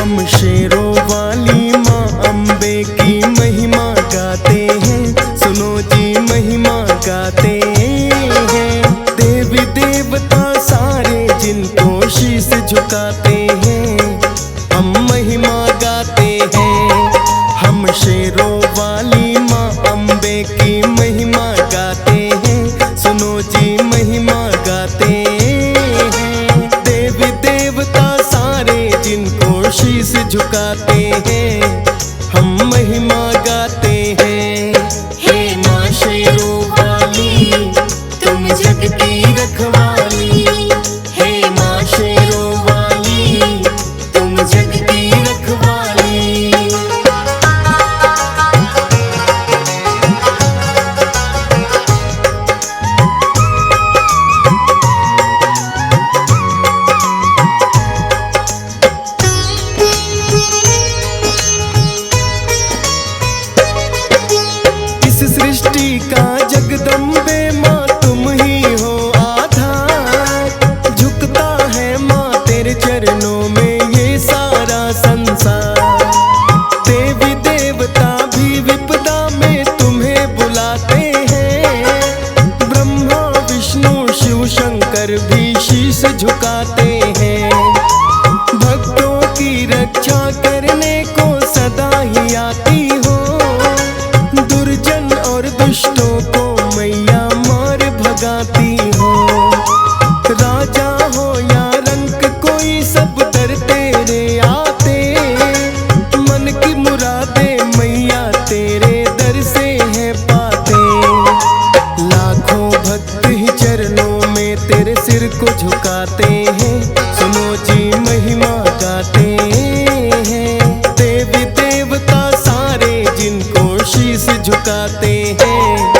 हम शेरों वाली माँ अम्बे की महिमा गाते हैं। सुनो जी महिमा गाते हैं। देवी देवता सारे जिनको शीश झुकाते हैं, हम महिमा गाते हैं। हम शेरों वाली माँ अम्बे की महिमा गाते हैं। सुनो जी महिमा गाते हैं। देवी देवता सारे जिनको शीश झुकाते हैं, हम महिमा गाते हैं। हे माँ शेरों वाली तुम जग की रखवाली, हे माँ शेरों वाली तुम जग की रखवाली। सृष्टि का जगदम्बे माँ तुम ही हो आधार। झुकता है माँ तेरे चरणों में ये सारा संसार। देवी देवता भी विपदा में तुम्हें बुलाते हैं। ब्रह्मा विष्णु शिव शंकर भी शीश झुकाते हैं। भक्तों की रक्षा करने को सदा ही आती हो। दुर्जन और दुष्टों को मैया मार भगाती हो। राजा हो या रंक कोई सब दर तेरे आते। मन की मुरादे मैया तेरे दर से है पाते। लाखों भक्त ही चरणों में तेरे सिर को झुकाते हैं। सुनो जी महिमा गाते हैं। देवी देवता सारे जिनको शीश झुकाते हैं,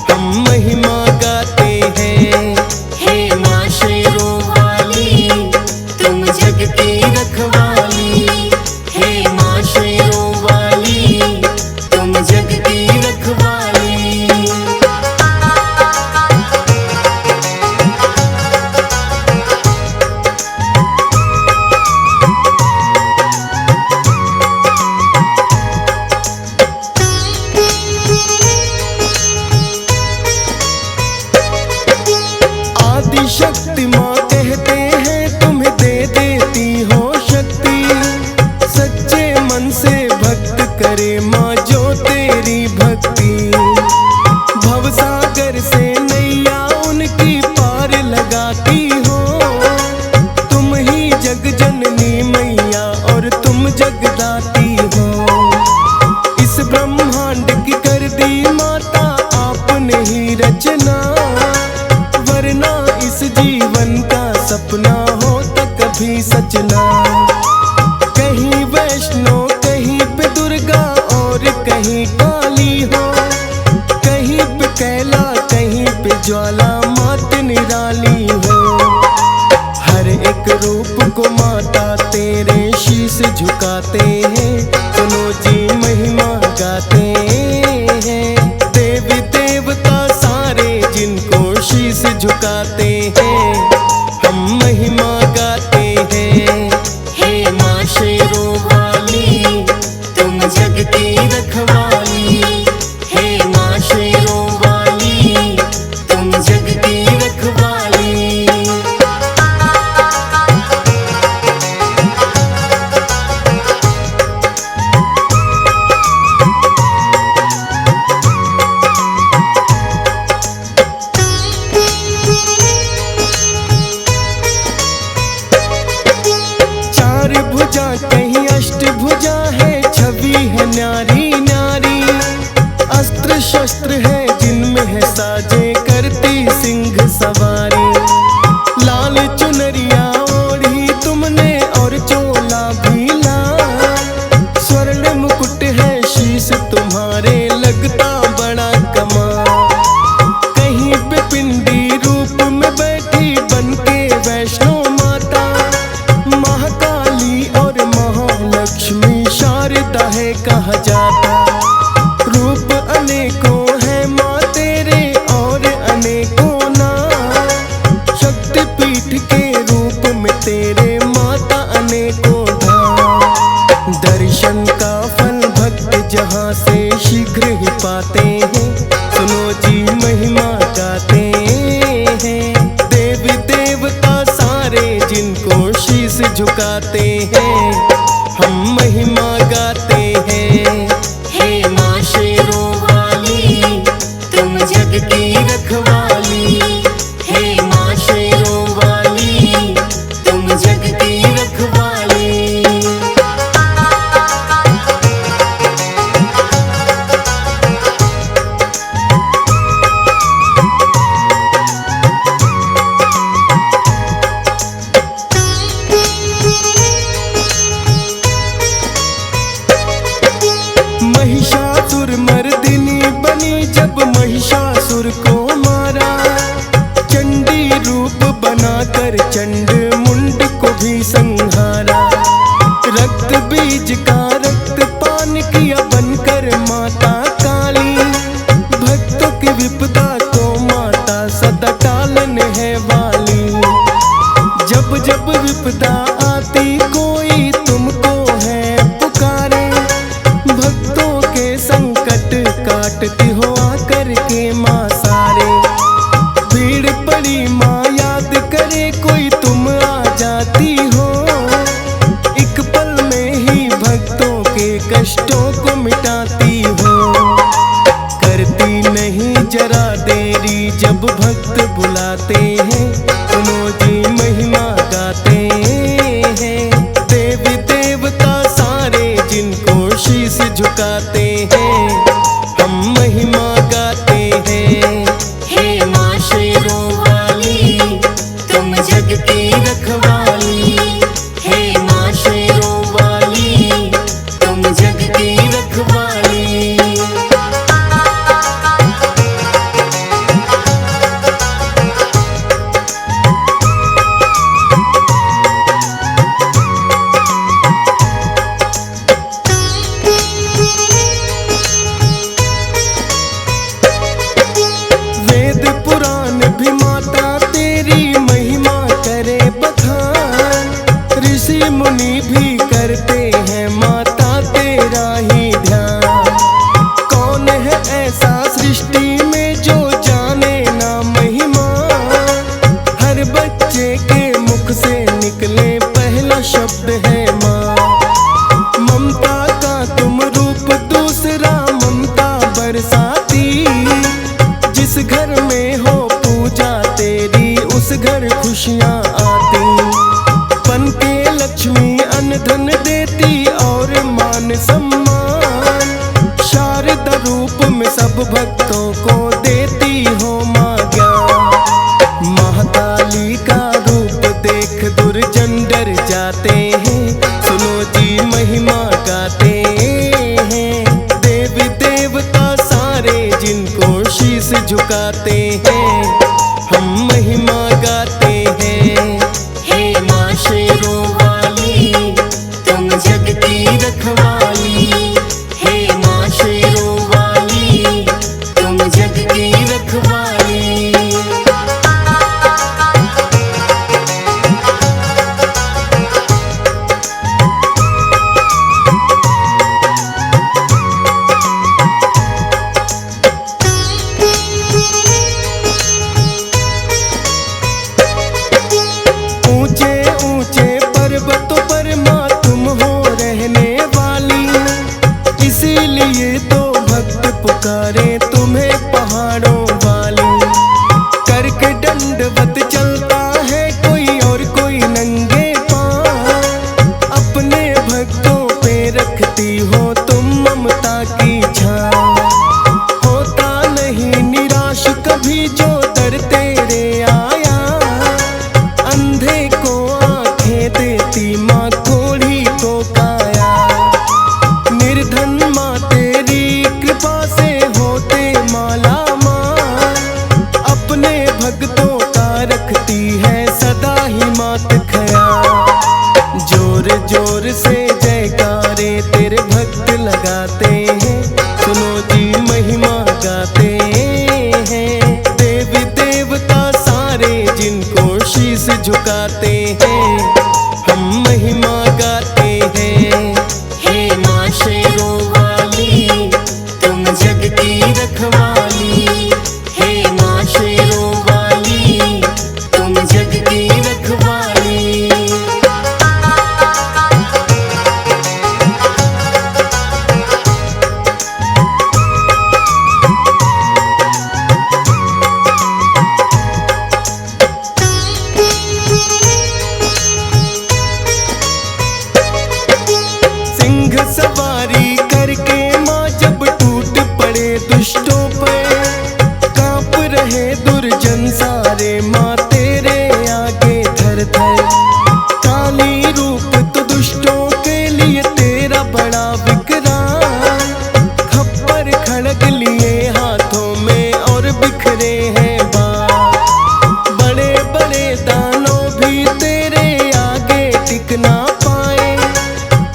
हम महिमा गाते हैं। हे माँ शेरों वाली तुम जग की रखवाली, हे माँ शेरों वाली तुम जग की रखवाली। आदि शक्ति माँ कहते हैं तुम्हें दे देती हो शक्ति। सच्चे मन से भक्त करे माँ जो तेरी भक्ति। भवसागर से नैया उनकी पार लगाती हो। तुम ही जग जननी मैया और तुम जगदाती हो। इस ब्रह्मांड की कर दी माता आपने ही रचना। वरना इस जीवन का सपना हो तो कभी सजना। कहीं वैष्णो कहीं पे दुर्गा और कहीं काली हो। कहीं पे कैला कहीं पे ज्वाला मात निराली हो। हर एक रूप को माता तेरे शीश झुकाते हैं। सुनो जी महिमा गाते हैं। देवी देवता सारे जिनको शीश झुकाते हैं, हम महिमा गाते हैं। हे माँ शेरों वाली तुम जग की रखवाली, हे माँ शेरों वाली तुम जग की रखवाली। चार भुजा कहीं अष्टभुजा है, छवि है न्यारी न्यारी। अस्त्र शस्त्र है जिनमें है साजे करती सिंह सवारी। लाल चुनरिया ओढ़ी तुमने और चोला भी लाल। स्वर्ण मुकुट है शीश तुम्हारे लगता बड़ा कमाल। कहीं पे पिंडी रूप में बैठी बनके वैष्णो माता। महाकाली और महालक्ष्मी शारदा है कहा जाता। रूप अनेकों है माँ तेरे और अनेकों नाम। शक्तिपीठ के रूप में तेरे माता अनेकों धाम। दर्शन का फल भक्त जहाँ से शीघ्र ही पाते हैं। सुनो जी महिमा गाते हैं, देवी देवता सारे जिनको शीश झुकाते हैं, हम महिमा गाते हैं। हे माँ शेरों वाली तुम जग की रखवाली, हे माँ शेरों वाली तुम जग की रखवाली। महिषासुर मर्दिनी बनी जब महिषासुर को मारा, चंडी रूप बनाकर चंड मुंड को भी संहारा। रक्त बीज का रक्त पान किया बनकर माता काली, भक्तों की विपदा को माता सदा टालन है वाली। जब जब विपदा आती कोई तुमको है पुकारे, भक्तों के संकट काटती हो आकर के माँ सारे। भीड़ पड़ी माँ याद करे कोई तुम आ जाती हो, एक पल में ही भक्तों के कष्टों को मिटाती हो। करती नहीं जरा देरी जब भक्त बुलाते हैं, सुनो जी महिमा गाते हैं, देवी देवता सारे जिनको शीश झुकाते हैं, हम महिमा गाते हैं। हे माँ शेरों वाली तुम जग की रखवाली, हे माँ शेरों वाली तुम जग की रखवाली। वेद पुराण भी माता तेरी महिमा करे बखान, ऋषि मुनि भी करते हैं माता तेरा ही ध्यान। कौन है ऐसा सृष्टि में जो जाने ना महिमा, हर बच्चे के मुख से निकले पहला शब्द है माँ। ममता का तुम रूप दूसरा ममता बरसाती, जिस घर में हो पूजा तेरी उस घर खुशियाँ आती। पन के लक्ष्मी अन्न धन देती और मान सम्मान, शारदा रूप में सब भक्तों को देती हो माँ ज्ञान। महाकाली का रूप देख दुर्जन डर जाते हैं, सुनो जी महिमा गाते हैं, देवी देवता सारे जिनको शीश झुकाते हैं, हम महिमा गाते हैं। हे माँ शेरों वाली तुम जग की रखवाली, हे माँ शेरों वाली तुम जग की रखवाली। ऊंचे ऊंचे पर्वतों पर माँ तुम हो रहने वाली, इसीलिए तो भक्त पुकारे तुम्हें पहाड़ों वाली। करके दंडवत चलता है कोई और कोई नंगे पाँव, अपने भक्तों पे रखती हो तुम ममता की छाँव। होता नहीं निराश कभी जो दर तेरे आया, अंधे को आंखें देती माँ कोढ़ी को काया। निर्धन माँ तेरी कृपा से होते माला माँ, अपने भक्तों का रखती है सदा ही मात ख्याल। जोर जोर से जयकारे तेरे भक्त लगाते हैं, सुनो जी महिमा गाते हैं, देवी देवता सारे जिनको शीश झुकाते हैं, हम महिमा गाते हैं। सवारी करके माँ जब टूट पड़े दुष्टों पे, कांप रहे दुर्जन सारे माँ तेरे आगे थर थर। काली रूप तो दुष्टों के लिए तेरा बड़ा विकराल, खप्पर खड़ग लिए हाथों में और बिखरे हैं बाण। बड़े बड़े दानों भी तेरे आगे टिक ना पाए,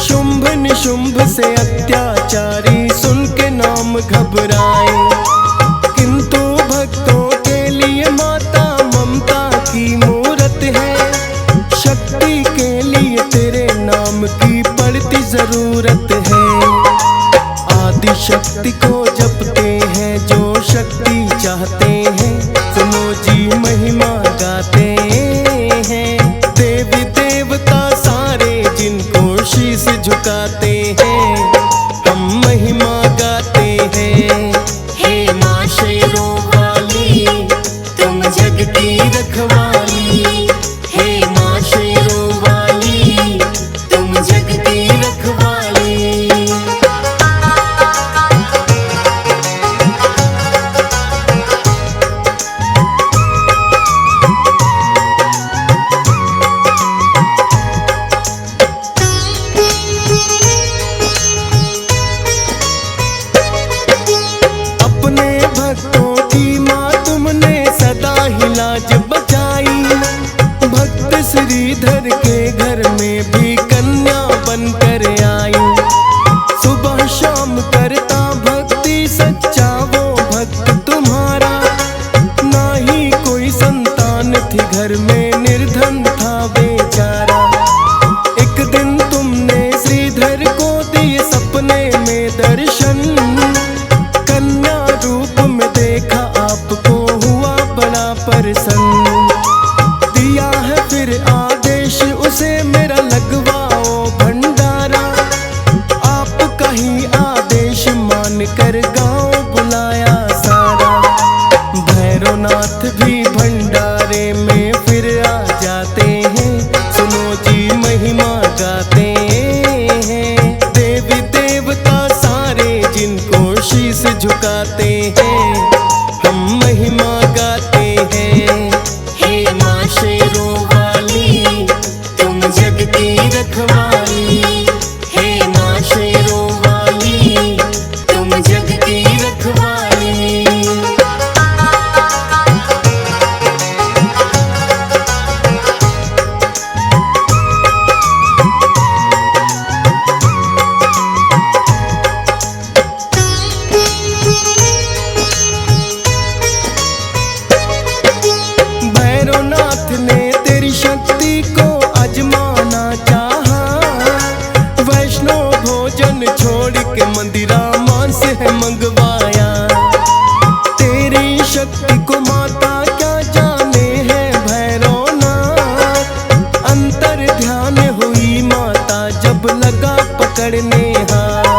शुंभ निशुंभ से अत्याचारी सुन के नाम घबराए। किंतु भक्तों के लिए माता ममता की मूरत है, शक्ति के लिए तेरे नाम की पड़ती जरूरत है। आदि शक्ति को जपते हैं जो शक्ति चाहते हैं, सुनो जी महिमा गाते हैं। देवी देवता सारे जिनको शीश झुकाते हैं, हम महिमा गाते हैं। हे माँ शेरों वाली तुम जग की रखवाली, हे माँ शेरों वाली तुम जग की रखवाली। अपने भक्तों की माँ तुमने सदा ही लाज बचाई, भक्त श्रीधर के घर में भी कन्या बनकर आई। सुबह शाम करता भक्ति सच्चा वो भक्त तुम्हारा, ना ही कोई संतान थी घर में निर्धन था बेचारा। एक दिन तुमने श्रीधर को दिए सपने में दर्शन, कन्या रूप में देखा आपको हुआ बड़ा प्रसन्न। दिया है फिर आदेश उसे मेरा लगवाओ भंडारा, आपका ही आदेश मान कर गाँव बुलाया सारा। भैरवनाथ भी भंडारे में फिर आ जाते हैं, सुनो जी महिमा गाते हैं। देवी देवता सारे जिनको शीश झुकाते हैं, हम महिमा गाते हैं। हे माँ शेरों वाली तुम जग की रखवाली, हे माँ शेरों वाली तुम जग की रखवाली। भैरवनाथ ने तेरी शक्ति को आजमाना चाहा, वैष्णव भोजन छोड़ के मंदिरा मांस है मंगवाया। तेरी शक्ति को माता क्या जाने है भैरवनाथ, अंतर ध्यान हुई माता जब लगा पकड़ने हाथ।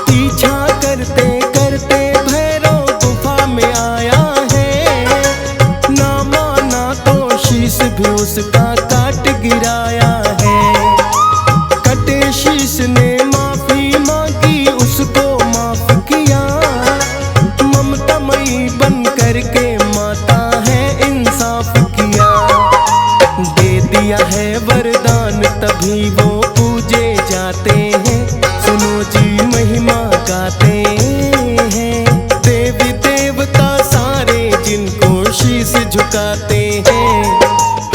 पीछा करते करते भैरव गुफा में आया है, ना माना तो शीश भी उसका काट गिराया है। कटे शीश ने माफी मांगी उसको माफ किया, ममतामयी बन करके माता है इंसाफ किया। दे दिया है वरदान तभी वो पूजे जाते हैं, सुनो जी महिमा गाते हैं। देवी देवता सारे जिनको शीश झुकाते हैं,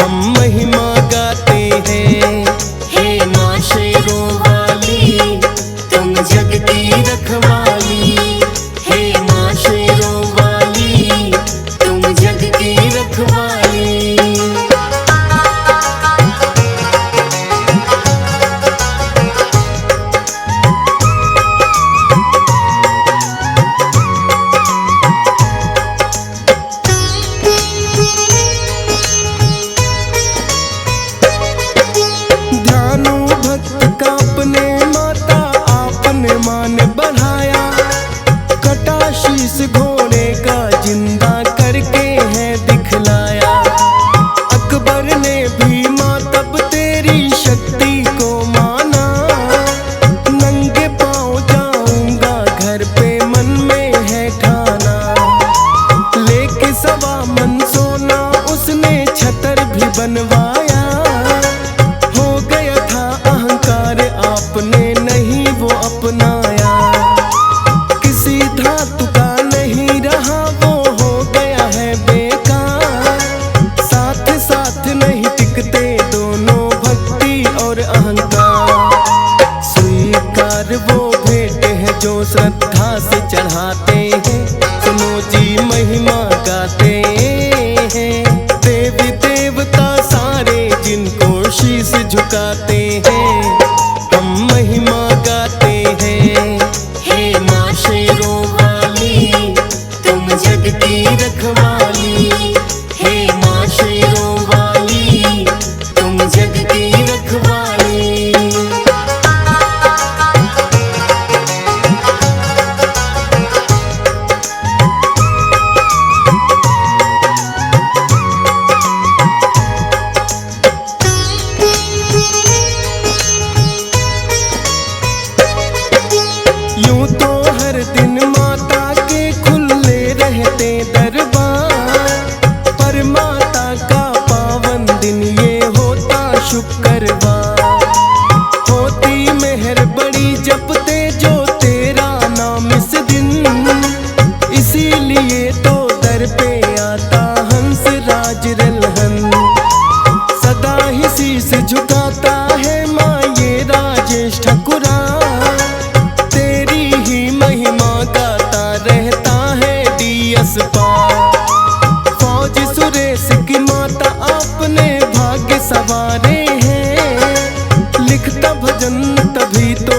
हम महिमा गाते हैं। हे माँ शेरों वाली तुम जग की रखवाली, हे माँ शेरों वाली तुम जग की रखवाली। अपनाया। किसी धातु का नहीं रहा वो हो गया है बेकार। साथ साथ नहीं टिकते दोनों भक्ति और अहंकार। स्वीकार वो भेंट है जो श्रद्धा से चढ़ाते हैं। सुनो जी महिमा गाते हैं। देवी देवता सारे जिनको शीश झुकाते हैं, हम महिमा गाते हैं। हे माँ शेरों वाली तुम जग की रखवाली। हे माँ शेरों वाली तुम जग की रखवाली। यूं तो हर दिन माता के खुले रहते दरबार, पर माता का पावन दिन ये होता शुक्रवार। होती मेहर बड़ी जपते जो तेरा नाम इस दिन, इसीलिए तो दर पे आता हंस राज रलहन। सदा ही शीश झुकाता है माँ ये राजेश ठकुरा। तेरी ही महिमा गाता रहता है डीएस पार। फौज सुरेश की माता आपने भाग्य सवारे हैं। लिखता भजन तभी तो